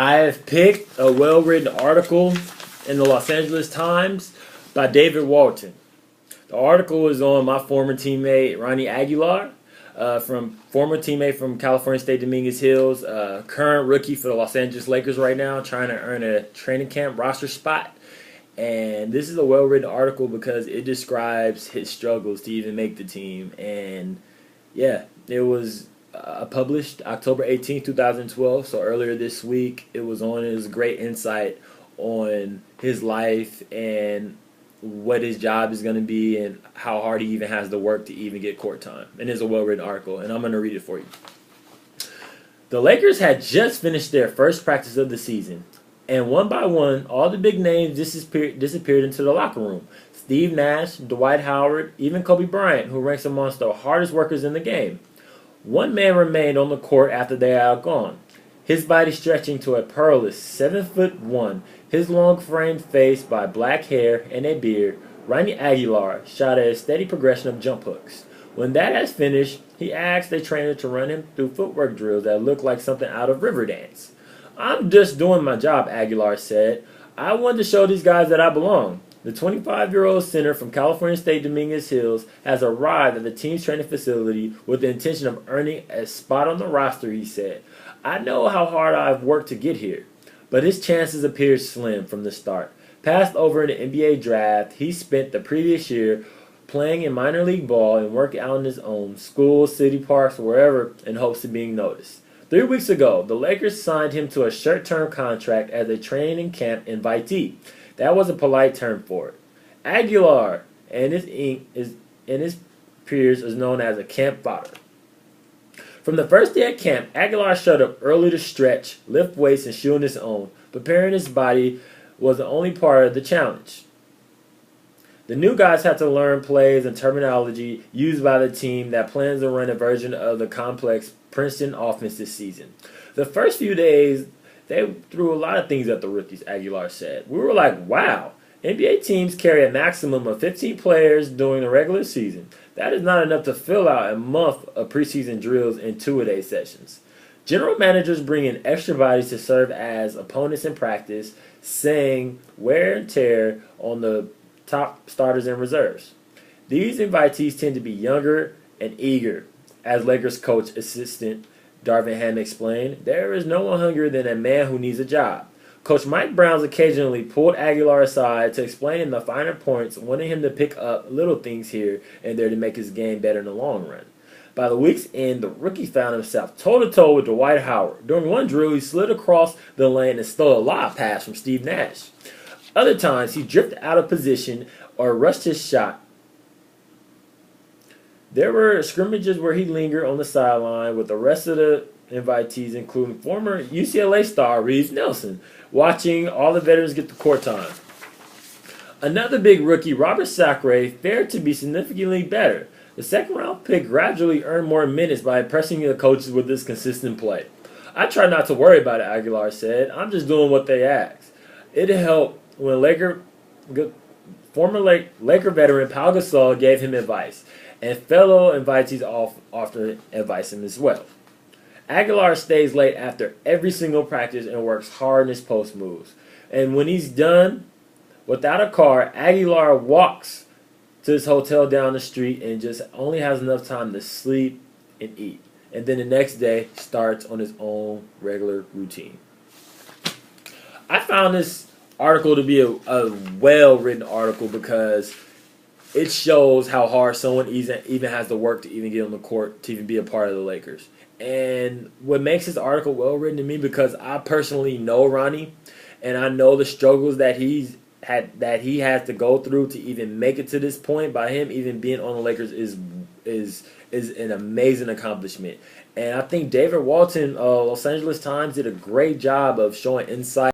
I have picked a well-written article in the Los Angeles Times by David Walton. The article is on my former teammate Ronnie Aguilar, former teammate from California State Dominguez Hills, current rookie for the Los Angeles Lakers right now, trying to earn a training camp roster spot. And this is a well-written article because it describes his struggles to even make the team. And yeah, it was published October 18th, 2012. So earlier this week, it was on. It was great insight on his life and what his job is going to be and how hard he even has to work to even get court time. And it's a well-written article, and I'm going to read it for you. The Lakers had just finished their first practice of the season, and one by one, all the big names disappeared into the locker room. Steve Nash, Dwight Howard, even Kobe Bryant, who ranks amongst the hardest workers in the game. One man remained on the court after they had gone, his body stretching to a perilous 7'1", his long-framed face by black hair and a beard. Ronnie Aguilar shot at a steady progression of jump hooks. When that has finished, he asked a trainer to run him through footwork drills that looked like something out of Riverdance. "I'm just doing my job," Aguilar said. "I wanted to show these guys that I belong." The 25-year-old center from California State Dominguez Hills has arrived at the team's training facility with the intention of earning a spot on the roster, he said. "I know how hard I've worked to get here." But his chances appeared slim from the start. Passed over in the NBA draft, he spent the previous year playing in minor league ball and working out on his own, schools, city parks, wherever, in hopes of being noticed. 3 weeks ago, the Lakers signed him to a short-term contract as a training camp invitee. That was a polite term for it. Aguilar and his peers is known as a camp fodder. From the first day at camp, Aguilar showed up early to stretch, lift weights, and shoe on his own. Preparing his body was the only part of the challenge. The new guys had to learn plays and terminology used by the team that plans to run a version of the complex Princeton offense this season. The first few days, they threw a lot of things at the rookies, Aguilar said. "We were like, wow, NBA teams carry a maximum of 15 players during the regular season. That is not enough to fill out a month of preseason drills and two-a-day sessions. General managers bring in extra bodies to serve as opponents in practice, saying wear and tear on the top starters and reserves. These invitees tend to be younger and eager," as Lakers coach assistant Darvin Ham explained. "There is no one hungrier than a man who needs a job." Coach Mike Brown occasionally pulled Aguilar aside to explain in the finer points, wanting him to pick up little things here and there to make his game better in the long run. By the week's end, the rookie found himself toe-to-toe with Dwight Howard. During one drill, he slid across the lane and stole a lob pass from Steve Nash. Other times, he drifted out of position or rushed his shot. There were scrimmages where he lingered on the sideline with the rest of the invitees, including former UCLA star Reeves Nelson, watching all the veterans get the court time. Another big rookie, Robert Sacre, fared to be significantly better. The second-round pick gradually earned more minutes by impressing the coaches with his consistent play. "I try not to worry about it," Aguilar said. "I'm just doing what they ask." It helped when former Laker veteran Pau Gasol gave him advice, and fellow invitees offered advice him as well. Aguilar stays late after every single practice and works hard in his post moves. And when he's done without a car, Aguilar walks to his hotel down the street and just only has enough time to sleep and eat. And then the next day starts on his own regular routine. I found this article to be a well-written article because it shows how hard someone even has to work to even get on the court to even be a part of the Lakers. And what makes this article well-written to me, because I personally know Ronnie, and I know the struggles that he has to go through to even make it to this point. By him even being on the Lakers is an amazing accomplishment. And I think David Walton, Los Angeles Times, did a great job of showing insight